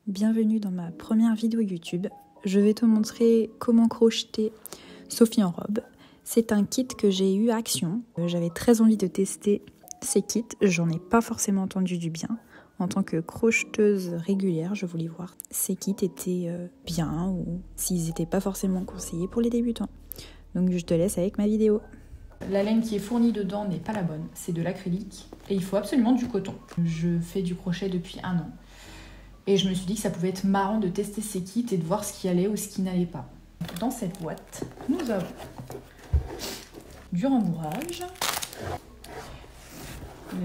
Bienvenue dans ma première vidéo YouTube. Je vais te montrer comment crocheter Sophie en robe. C'est un kit que j'ai eu à Action. J'avais très envie de tester ces kits. J'en ai pas forcément entendu du bien. En tant que crocheteuse régulière, je voulais voir ces kits étaient bien ou s'ils n'étaient pas forcément conseillés pour les débutants. Donc je te laisse avec ma vidéo. La laine qui est fournie dedans n'est pas la bonne, c'est de l'acrylique et il faut absolument du coton. Je fais du crochet depuis 1 an et je me suis dit que ça pouvait être marrant de tester ces kits et de voir ce qui allait ou ce qui n'allait pas. Dans cette boîte, nous avons du rembourrage,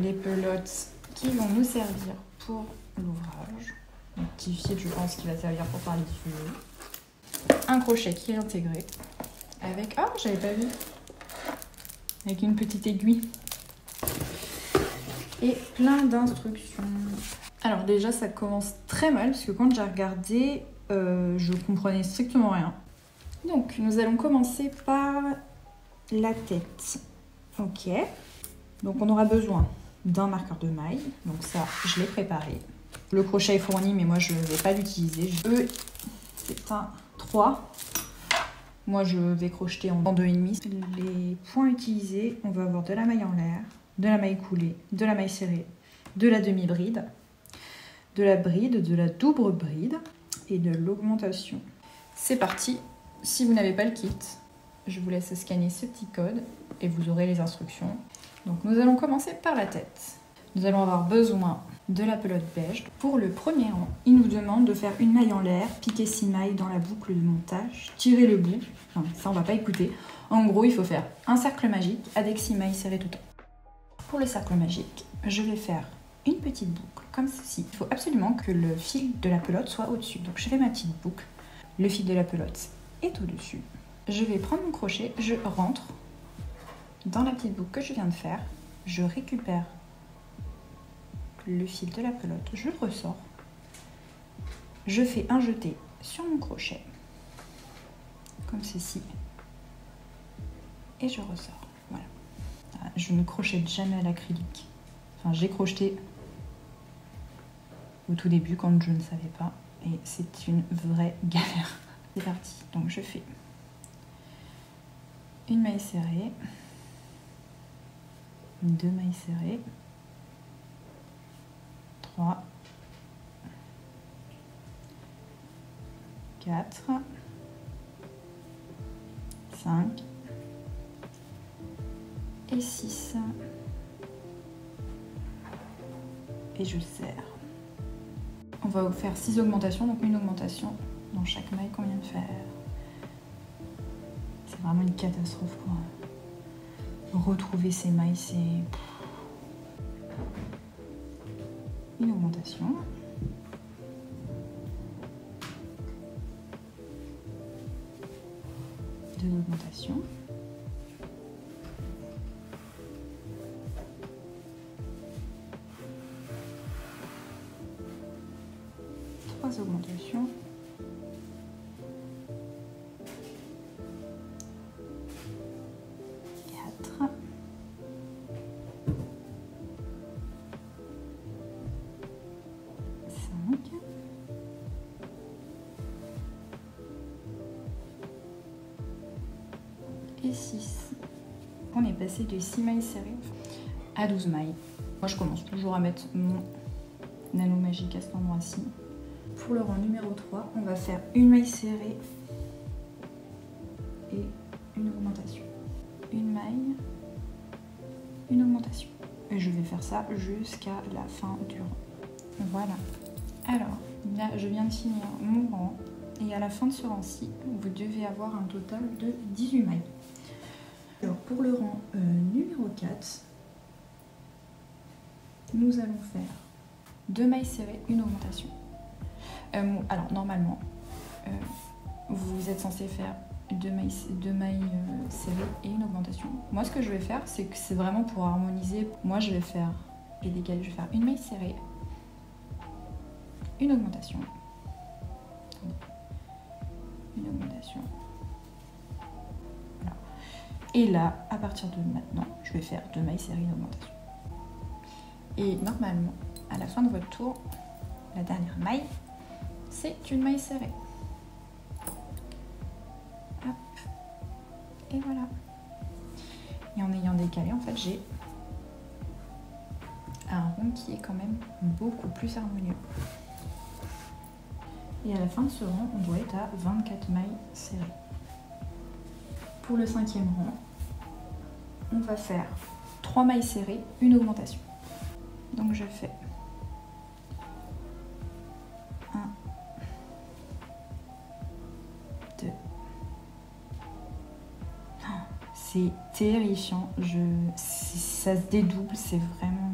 les pelotes qui vont nous servir pour l'ouvrage, un petit fil je pense qui va servir pour parler du sujet, un crochet qui est intégré avec, ah j'avais pas vu, avec une petite aiguille et plein d'instructions. Alors déjà ça commence très mal parce que quand j'ai regardé je comprenais strictement rien. Donc nous allons commencer par la tête. Ok, donc on aura besoin d'un marqueur de maille, donc ça je l'ai préparé. Le crochet est fourni mais moi je ne vais pas l'utiliser. C'est un 3. Moi, je vais crocheter en 2,5. Les points utilisés, on va avoir de la maille en l'air, de la maille coulée, de la maille serrée, de la demi-bride, de la bride, de la double bride et de l'augmentation. C'est parti. Si vous n'avez pas le kit, je vous laisse scanner ce petit code et vous aurez les instructions. Donc, nous allons commencer par la tête. Nous allons avoir besoin de la pelote beige. Pour le premier rang, il nous demande de faire une maille en l'air, piquer 6 mailles dans la boucle de montage, tirer le bout, enfin, ça on va pas écouter. En gros, il faut faire un cercle magique avec 6 mailles serrées tout le temps. Pour le cercle magique, je vais faire une petite boucle comme ceci. Il faut absolument que le fil de la pelote soit au-dessus. Donc je fais ma petite boucle, le fil de la pelote est au-dessus. Je vais prendre mon crochet, je rentre dans la petite boucle que je viens de faire, je récupère le fil de la pelote, je ressors, je fais un jeté sur mon crochet, comme ceci, et je ressors. Voilà. Je ne crochète jamais à l'acrylique. Enfin, j'ai crocheté au tout début quand je ne savais pas, et c'est une vraie galère. C'est parti. Donc je fais une maille serrée, 2 mailles serrées, 3, 4, 5 et 6. Et je serre. On va faire 6 augmentations, donc une augmentation dans chaque maille qu'on vient de faire. C'est vraiment une catastrophe pour retrouver ces mailles, c'est une augmentation, deux augmentations, trois augmentations, quatre, et 6. On est passé de 6 mailles serrées à 12 mailles. Moi je commence toujours à mettre mon nano magique à cet endroit-ci. Pour le rang numéro 3, on va faire une maille serrée et une augmentation. Une maille, une augmentation. Et je vais faire ça jusqu'à la fin du rang. Voilà. Alors, là je viens de finir mon rang. Et à la fin de ce rang-ci, vous devez avoir un total de 18 mailles. Alors pour le rang numéro 4, nous allons faire 2 mailles serrées, une augmentation. Alors normalement, vous êtes censé faire 2 mailles serrées et une augmentation. Moi ce que je vais faire, c'est que c'est vraiment pour harmoniser. Moi je vais faire une maille serrée, une augmentation. Une augmentation. Voilà. Et là, à partir de maintenant, je vais faire 2 mailles serrées, une augmentation. Et normalement, à la fin de votre tour, la dernière maille, c'est une maille serrée. Hop. Et voilà. Et en ayant décalé, en fait, j'ai un rond qui est quand même beaucoup plus harmonieux. Et à la fin de ce rang, on doit être à 24 mailles serrées. Pour le 5e rang, on va faire 3 mailles serrées, une augmentation. Donc je fais 1, 2. C'est terrifiant, ça se dédouble, c'est vraiment...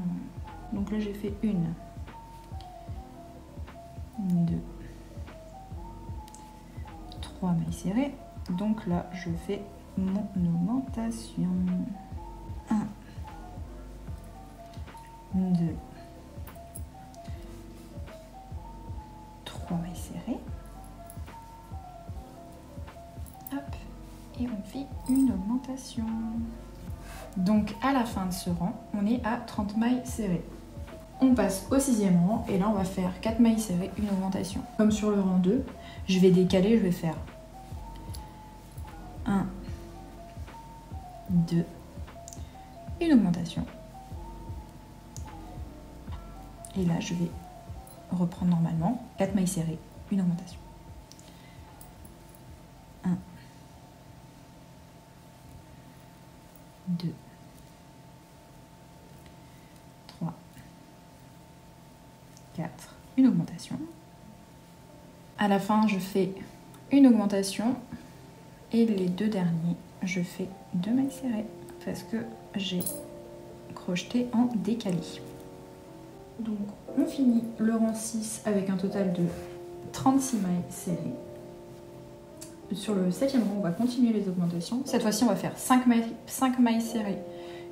Donc là j'ai fait 1, 2, 3 mailles serrées. Donc là je fais mon augmentation. 1, 2, 3 mailles serrées. Hop, et on fait une augmentation. Donc à la fin de ce rang, on est à 30 mailles serrées. On passe au 6e rang et là on va faire 4 mailles serrées, une augmentation. Comme sur le rang 2, je vais décaler, je vais faire 1, 2, une augmentation. Et là je vais reprendre normalement 4 mailles serrées, une augmentation. 1, 2, 3, 4, une augmentation. À la fin, je fais une augmentation et les 2 derniers, je fais 2 mailles serrées parce que j'ai crocheté en décalé. Donc, on finit le rang 6 avec un total de 36 mailles serrées. Sur le 7e rang, on va continuer les augmentations. Cette fois-ci, on va faire 5 mailles serrées,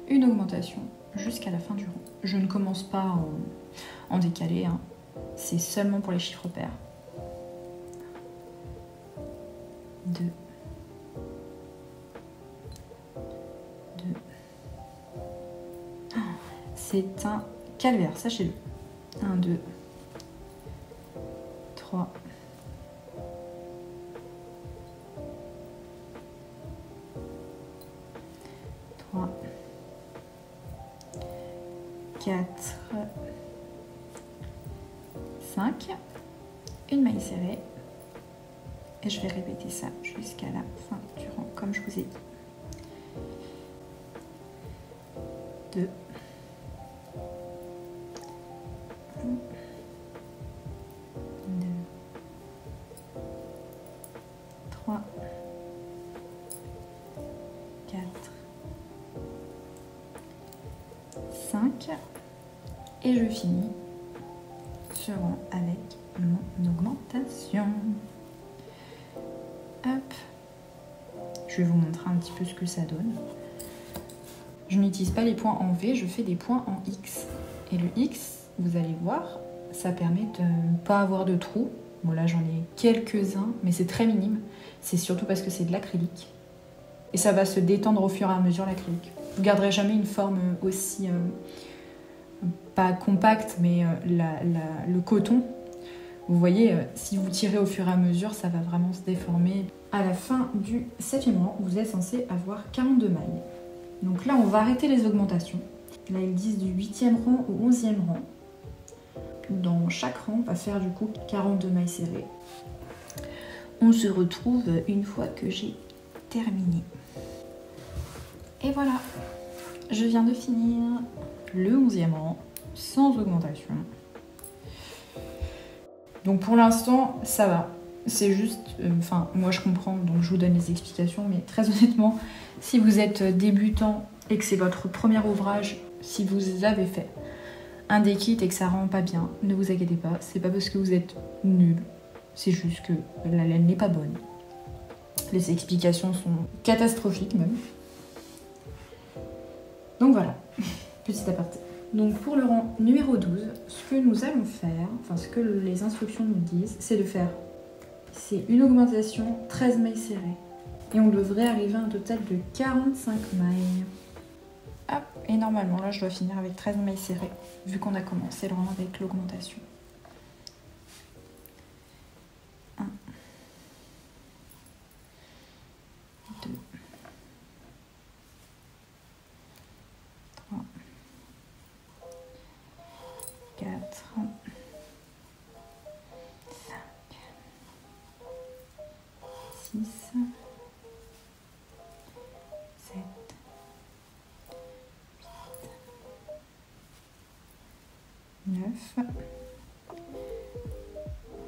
une augmentation jusqu'à la fin du rang. Je ne commence pas en décalé, hein. C'est seulement pour les chiffres pairs. 2, 2. C'est un calvaire, sachez-le. 1, 2, 3, 4, 5, une maille serrée et je vais répéter ça jusqu'à la fin du rang comme je vous ai dit. 2, 1, 2, 3, 4, 5 et je finis ce rang avec mon augmentation. Hop, je vais vous montrer un petit peu ce que ça donne. Je n'utilise pas les points en V, je fais des points en X. Et le X, vous allez voir, ça permet de ne pas avoir de trous. Bon là j'en ai quelques-uns, mais c'est très minime. C'est surtout parce que c'est de l'acrylique. Et ça va se détendre au fur et à mesure l'acrylique. Vous ne garderez jamais une forme aussi, pas compacte, mais le coton. Vous voyez, si vous tirez au fur et à mesure, ça va vraiment se déformer. À la fin du 7e rang, vous êtes censé avoir 42 mailles. Donc là, on va arrêter les augmentations. Là, ils disent du 8e rang au 11e rang. Dans chaque rang, on va faire du coup 42 mailles serrées. On se retrouve une fois que j'ai terminé. Et voilà, je viens de finir le 11e rang sans augmentation. Donc pour l'instant, ça va. C'est juste, moi je comprends, donc je vous donne les explications, mais très honnêtement, si vous êtes débutant et que c'est votre premier ouvrage, si vous avez fait un dékit et que ça rend pas bien, ne vous inquiétez pas, c'est pas parce que vous êtes nul, c'est juste que la laine n'est pas bonne. Les explications sont catastrophiques même. Donc voilà, petit aparté. Donc pour le rang numéro 12, ce que nous allons faire, ce que les instructions nous disent, c'est de faire une augmentation 13 mailles serrées. Et on devrait arriver à un total de 45 mailles. Hop, et normalement là je dois finir avec 13 mailles serrées, vu qu'on a commencé le rang avec l'augmentation. 6, 7, 8, 9,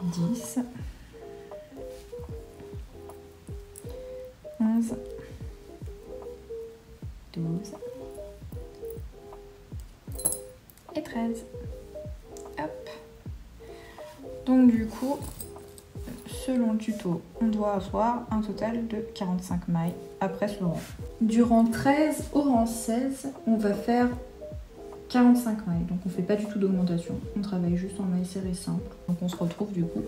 10, 11, 12 et 13. Hop. Donc du coup, selon le tuto, on doit avoir un total de 45 mailles après ce rang. Du rang 13 au rang 16, on va faire 45 mailles. Donc on fait pas du tout d'augmentation. On travaille juste en mailles serrées simples. Donc on se retrouve du coup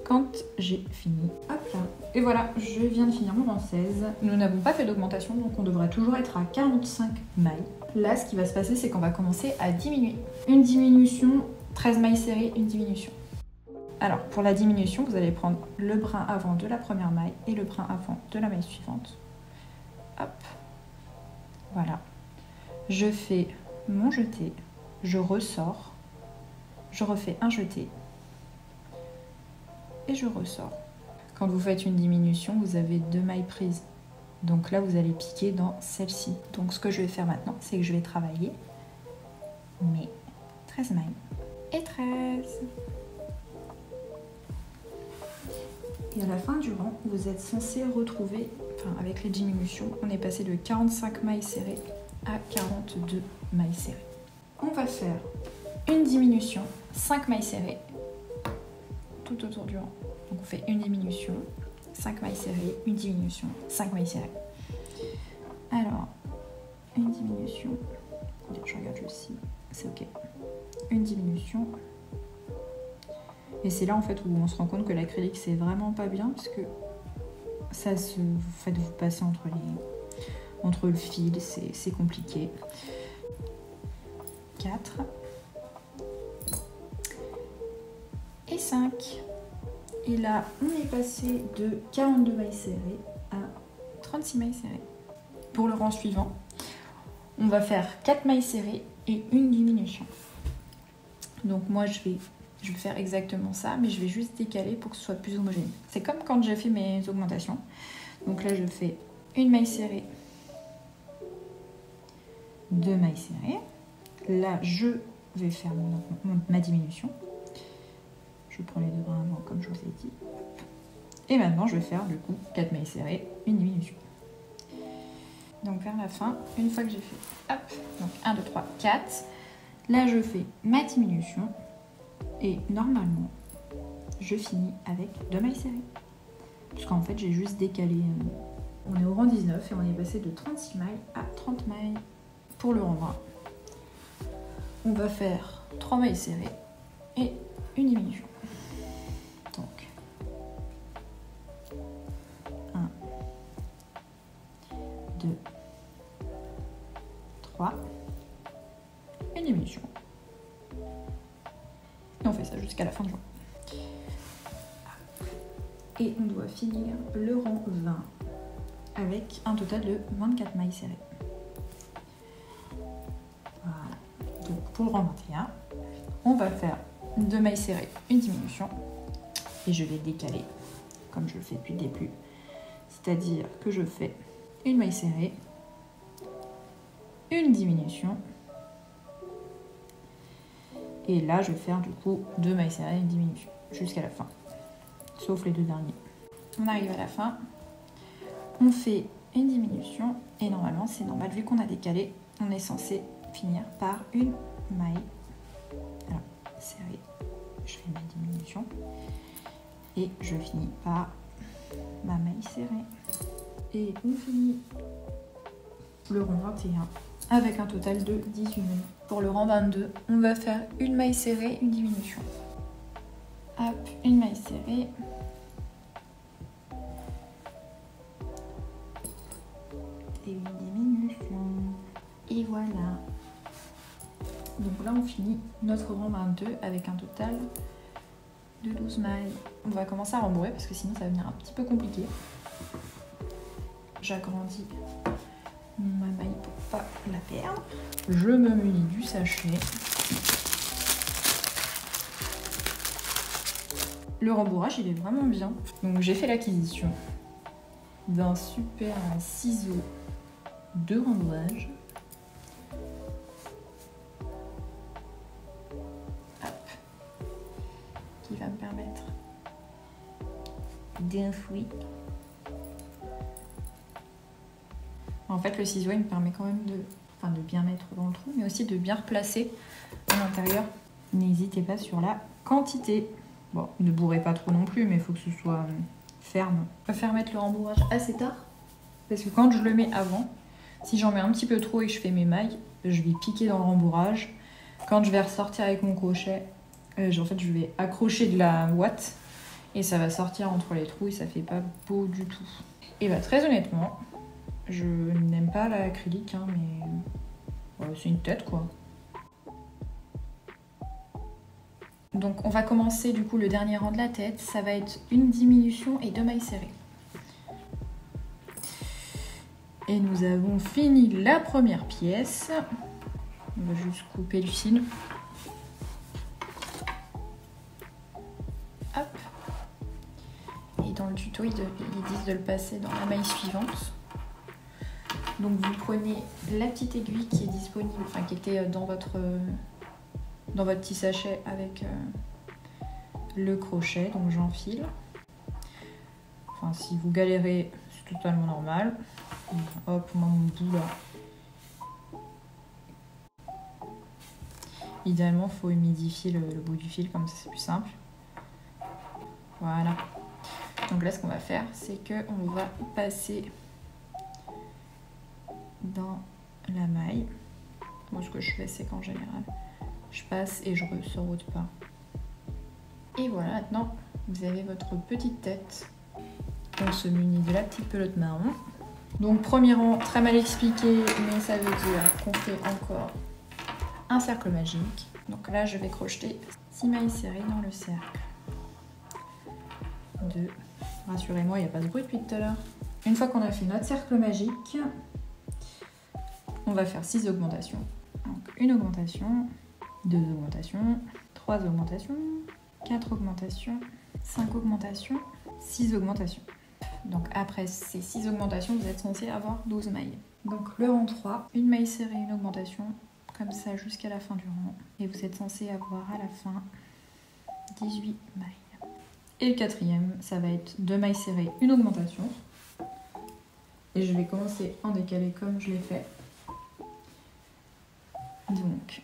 quand j'ai fini. Hop là. Et voilà, je viens de finir mon rang 16. Nous n'avons pas fait d'augmentation, donc on devrait toujours être à 45 mailles. Là, ce qui va se passer, c'est qu'on va commencer à diminuer. Une diminution, 13 mailles serrées, une diminution. Alors, pour la diminution, vous allez prendre le brin avant de la première maille et le brin avant de la maille suivante. Hop. Voilà. Je fais mon jeté, je ressors, je refais un jeté et je ressors. Quand vous faites une diminution, vous avez 2 mailles prises. Donc là, vous allez piquer dans celle-ci. Donc ce que je vais faire maintenant, c'est que je vais travailler mes 13 mailles. Et 13. Et à la fin du rang, vous êtes censé retrouver, enfin avec les diminutions, on est passé de 45 mailles serrées à 42 mailles serrées. On va faire une diminution, 5 mailles serrées, tout autour du rang. Donc on fait une diminution, 5 mailles serrées, une diminution, 5 mailles serrées. Alors, une diminution, je regarde aussi, c'est ok. Une diminution. Et c'est là en fait où on se rend compte que l'acrylique c'est vraiment pas bien parce que ça se fait vous passer entre le fil, c'est compliqué. 4 et 5. Et là, on est passé de 42 mailles serrées à 36 mailles serrées. Pour le rang suivant, on va faire 4 mailles serrées et une diminution. Donc moi, je vais faire exactement ça, mais je vais juste décaler pour que ce soit plus homogène. C'est comme quand j'ai fait mes augmentations. Donc là, je fais une maille serrée, 2 mailles serrées. Là, je vais faire ma diminution. Je prends les 2 brins avant, comme je vous ai dit. Et maintenant, je vais faire du coup 4 mailles serrées, une diminution. Donc vers la fin, une fois que j'ai fait, hop, donc 1, 2, 3, 4. Là, je fais ma diminution. Et normalement, je finis avec 2 mailles serrées. Puisqu'en fait, j'ai juste décalé. On est au rang 19 et on est passé de 36 mailles à 30 mailles. Pour le rang 20, on va faire 3 mailles serrées et une diminution. Donc, 1, 2, 3, une diminution. Et on fait ça jusqu'à la fin du rang. Et on doit finir le rang 20 avec un total de 24 mailles serrées. Voilà. Donc pour le rang 21, on va faire 2 mailles serrées, une diminution. Et je vais décaler comme je le fais depuis le début. C'est-à-dire que je fais une maille serrée, une diminution. Et là, je vais faire du coup 2 mailles serrées et une diminution jusqu'à la fin. Sauf les 2 derniers. On arrive à la fin. On fait une diminution. Et normalement, c'est normal. Vu qu'on a décalé, on est censé finir par une maille. Alors, serrée. Je fais ma diminution. Et je finis par ma maille serrée. Et on finit le rang 21 avec un total de 18 mailles. Pour le rang 22, on va faire une maille serrée, une diminution. Hop, une maille serrée. Et une diminution. Et voilà. Donc là, on finit notre rang 22 avec un total de 12 mailles. On va commencer à rembourrer parce que sinon ça va devenir un petit peu compliqué. J'agrandis ma maille pour pas la perdre. Je me munis du sachet. Le rembourrage, il est vraiment bien. Donc j'ai fait l'acquisition d'un super ciseau de rembourrage. Hop. Qui va me permettre d'enfouir. En fait, le ciseau, il me permet quand même de bien mettre dans le trou, mais aussi de bien replacer à l'intérieur. N'hésitez pas sur la quantité. Bon, ne bourrez pas trop non plus, mais il faut que ce soit ferme. Je préfère mettre le rembourrage assez tard, parce que quand je le mets avant, si j'en mets un petit peu trop et que je fais mes mailles, je vais piquer dans le rembourrage. Quand je vais ressortir avec mon crochet, en fait, je vais accrocher de la ouate et ça va sortir entre les trous et ça fait pas beau du tout. Et bah très honnêtement, je n'aime pas l'acrylique, hein, mais ouais, c'est une tête quoi. Donc on va commencer du coup le dernier rang de la tête, ça va être une diminution et 2 mailles serrées. Et nous avons fini la première pièce. On va juste couper le fil. Hop. Et dans le tuto, ils disent de le passer dans la maille suivante. Donc vous prenez la petite aiguille qui est disponible, enfin qui était dans votre petit sachet avec le crochet, donc j'enfile. Enfin si vous galérez, c'est totalement normal. Hop, moi mon bout là. Idéalement, il faut humidifier le bout du fil, comme ça c'est plus simple. Voilà. Donc là, ce qu'on va faire, c'est qu'on va passer dans la maille. Moi, ce que je fais, c'est qu'en général, je passe et je ressors au pas. Et voilà, maintenant, vous avez votre petite tête. On se munit de la petite pelote marron. Donc, premier rang, très mal expliqué, mais ça veut dire qu'on fait encore un cercle magique. Donc là, je vais crocheter 6 mailles serrées dans le cercle. 2. Rassurez-moi, il n'y a pas de bruit depuis tout à l'heure. Une fois qu'on a fait notre cercle magique, on va faire 6 augmentations. Donc une augmentation, 2 augmentations, 3 augmentations, 4 augmentations, 5 augmentations, 6 augmentations. Donc après ces 6 augmentations, vous êtes censé avoir 12 mailles. Donc le rang 3, une maille serrée, une augmentation, comme ça jusqu'à la fin du rang. Et vous êtes censé avoir à la fin 18 mailles. Et le quatrième, ça va être 2 mailles serrées, une augmentation. Et je vais commencer en décalé comme je l'ai fait. Donc,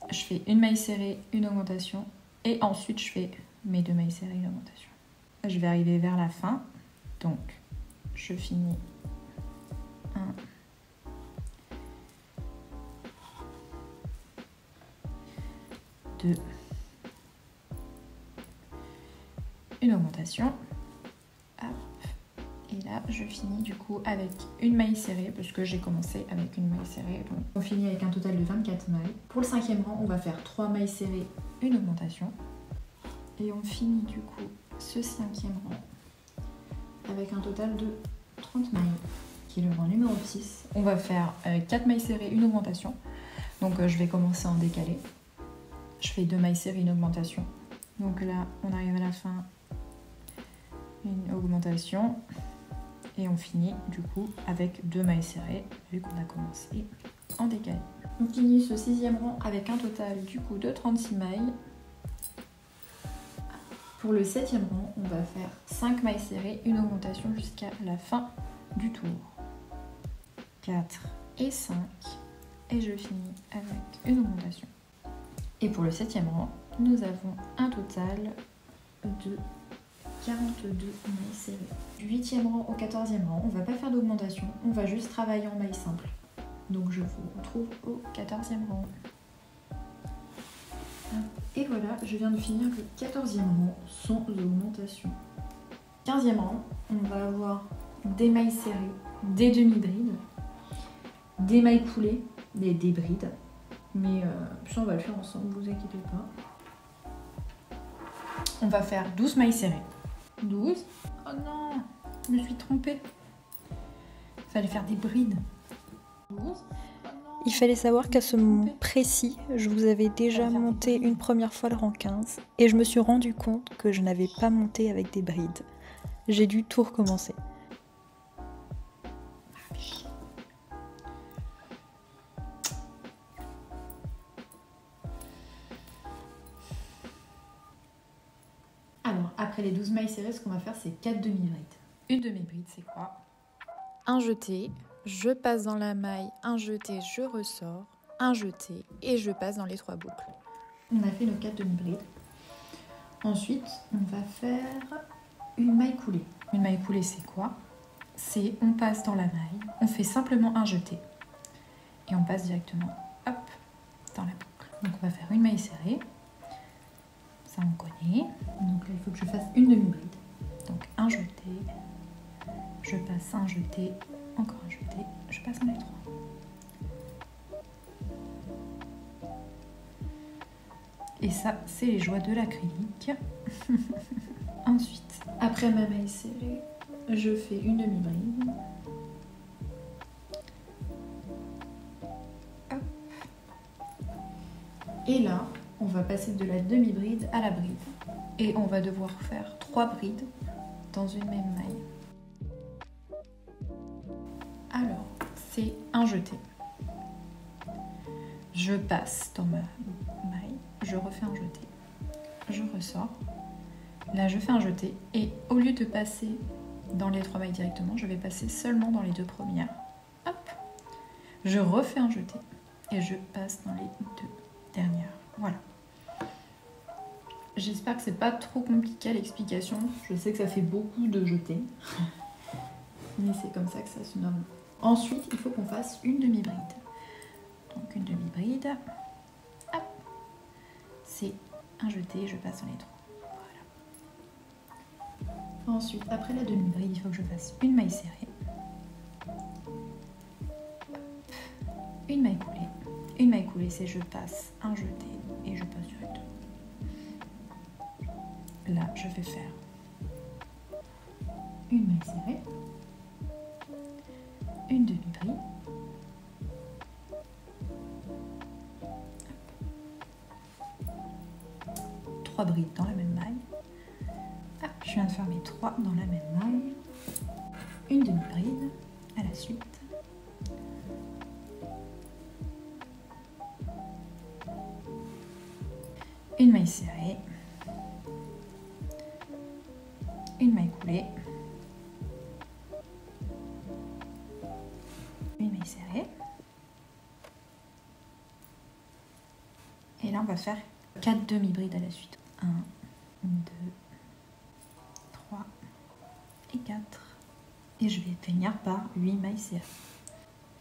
je fais une maille serrée, une augmentation. Et ensuite, je fais mes 2 mailles serrées, une augmentation. Je vais arriver vers la fin. Donc, je finis 1, 2, une augmentation. Hop. Et là, je finis du coup avec une maille serrée, parce que j'ai commencé avec une maille serrée. Donc on finit avec un total de 24 mailles. Pour le 5e rang, on va faire 3 mailles serrées, une augmentation. Et on finit du coup ce 5e rang avec un total de 30 mailles, qui est le rang numéro 6. On va faire 4 mailles serrées, une augmentation. Donc je vais commencer en décalé. Je fais 2 mailles serrées, une augmentation. Donc là, on arrive à la fin, une augmentation. Et on finit du coup avec 2 mailles serrées, vu qu'on a commencé en décalé. On finit ce 6e rang avec un total du coup de 36 mailles. Pour le 7e rang, on va faire 5 mailles serrées, une augmentation jusqu'à la fin du tour. 4 et 5. Et je finis avec une augmentation. Et pour le 7e rang, nous avons un total de 42 mailles serrées. Du 8e rang au 14e rang, on ne va pas faire d'augmentation, on va juste travailler en mailles simples. Donc je vous retrouve au 14e rang. Et voilà, je viens de finir le 14e rang sans augmentation. 15e rang, on va avoir des mailles serrées, des demi-brides, des mailles coulées, des brides. Mais ça on va le faire ensemble, vous inquiétez pas. On va faire 12 mailles serrées. 12. Oh non, je me suis trompée. Il fallait faire des brides. 12. Il fallait savoir qu'à ce moment précis, je vous avais déjà monté une première fois le rang 15 et je me suis rendu compte que je n'avais pas monté avec des brides. J'ai dû tout recommencer. Alors, après les 12 mailles serrées, ce qu'on va faire, c'est 4 demi-brides. Une demi-bride, c'est quoi? Un jeté, je passe dans la maille, un jeté, je ressors, un jeté et je passe dans les 3 boucles. On a fait nos 4 demi-brides. Ensuite, on va faire une maille coulée. Une maille coulée, c'est quoi? C'est on passe dans la maille, on fait simplement un jeté et on passe directement, hop, dans la boucle. Donc on va faire une maille serrée. Ça on connaît. Donc là, il faut que je fasse une demi-bride. Donc un jeté, je passe un jeté, encore un jeté, je passe dans les 3. Et ça, c'est les joies de l'acrylique. Ensuite, après ma maille serrée, je fais une demi-bride. Hop. Et là, on va passer de la demi-bride à la bride. Et on va devoir faire 3 brides dans une même maille. Alors, c'est un jeté. Je passe dans ma maille, je refais un jeté. Je ressors. Là, je fais un jeté. Et au lieu de passer dans les 3 mailles directement, je vais passer seulement dans les 2 premières. Hop. Je refais un jeté. Et je passe dans les 2 dernières. Voilà. J'espère que c'est pas trop compliqué à l'explication. Je sais que ça fait beaucoup de jetés. Mais c'est comme ça que ça se nomme. Ensuite, il faut qu'on fasse une demi-bride. Donc une demi-bride. Hop. C'est un jeté, je passe dans les 3. Voilà. Ensuite, après la demi-bride, il faut que je fasse une maille serrée. Une maille coulée. Une maille coulée, c'est je passe un jeté et je passe directement. Là, je vais faire une maille serrée, une demi-bride, 3 brides dans la même maille. Ah, je viens de faire mes 3 dans la même maille, une demi-bride à la suite. Une maille serrée, une maille coulée, une maille serrée, et là on va faire 4 demi-brides à la suite. 1, 2, 3 et 4. Et je vais finir par 8 mailles serrées.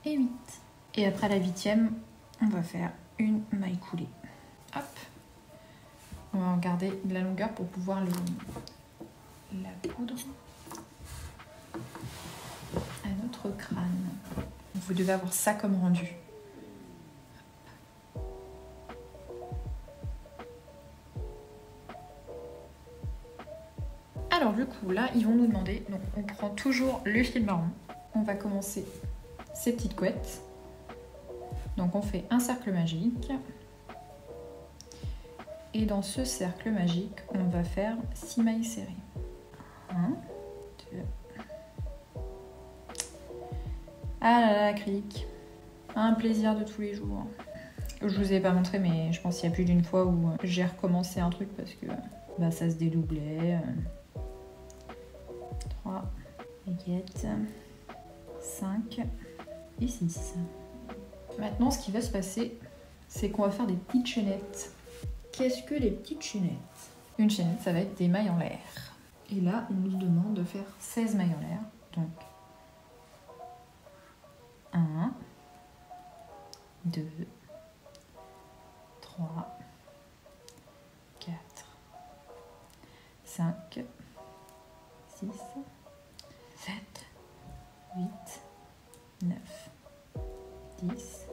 Et 8. Et après la 8e, on va faire une maille coulée. Hop. On va garder de la longueur pour pouvoir la poudre à notre crâne. Vous devez avoir ça comme rendu. Alors du coup, là, ils vont nous demander, donc on prend toujours le fil marron. On va commencer ces petites couettes. Donc on fait un cercle magique. Et dans ce cercle magique, on va faire 6 mailles serrées. 1, 2. Ah là là, l'acrylique. Un plaisir de tous les jours. Je vous ai pas montré, mais je pense qu'il y a plus d'une fois où j'ai recommencé un truc parce que bah, ça se dédoublait. 3, baguettes, 5 et 6. Maintenant, ce qui va se passer, c'est qu'on va faire des petites chaînettes. Qu'est-ce que les petites chaînettes? Une chaînette, ça va être des mailles en l'air. Et là, on nous demande de faire 16 mailles en l'air. Donc, 1, 2, 3, 4, 5, 6, 7, 8, 9, 10,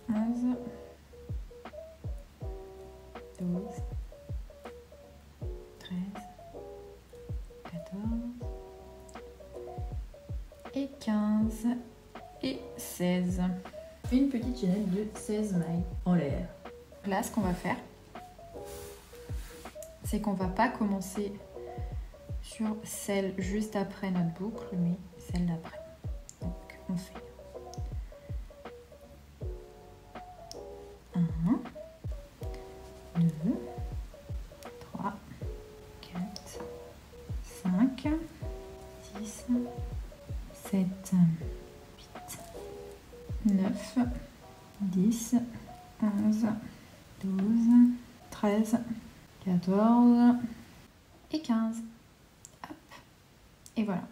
11, 12, 13, 14 et 15 et 16. Une petite chaînette de 16 mailles en l'air. Là, ce qu'on va faire, c'est qu'on va pas commencer sur celle juste après notre boucle, mais celle d'après. Donc, on fait 1, 2, 3, 4, 5, 6, 7, 8, 9, 10, 11, 12, 13, 14 et 15. Hop. Et voilà.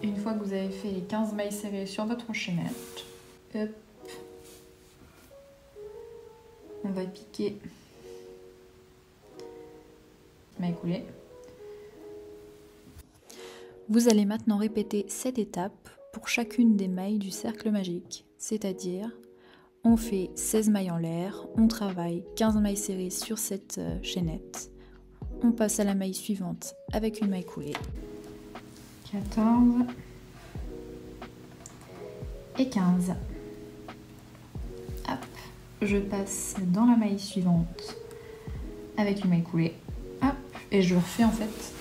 Une fois que vous avez fait les 15 mailles serrées sur votre chaînette, hop, on va piquer maille coulée. Vous allez maintenant répéter cette étape pour chacune des mailles du cercle magique, c'est-à-dire on fait 16 mailles en l'air, on travaille 15 mailles serrées sur cette chaînette, on passe à la maille suivante avec une maille coulée. 14 et 15. Hop, je passe dans la maille suivante avec une maille coulée. Hop, et je refais en fait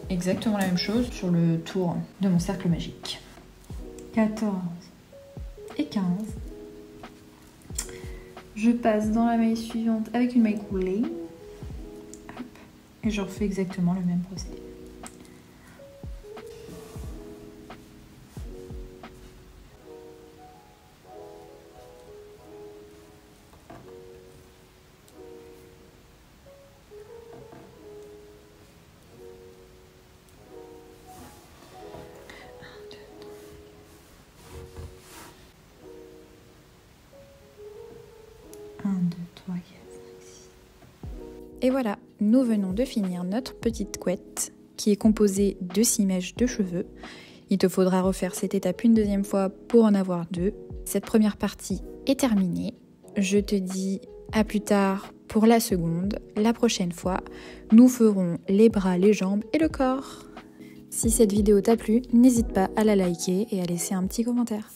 exactement la même chose sur le tour de mon cercle magique. 14 et 15. Je passe dans la maille suivante avec une maille coulée. Hop, et je refais exactement le même procédé. Et voilà, nous venons de finir notre petite couette qui est composée de 6 mèches de cheveux. Il te faudra refaire cette étape une deuxième fois pour en avoir 2. Cette première partie est terminée. Je te dis à plus tard pour la seconde. La prochaine fois, nous ferons les bras, les jambes et le corps. Si cette vidéo t'a plu, n'hésite pas à la liker et à laisser un petit commentaire.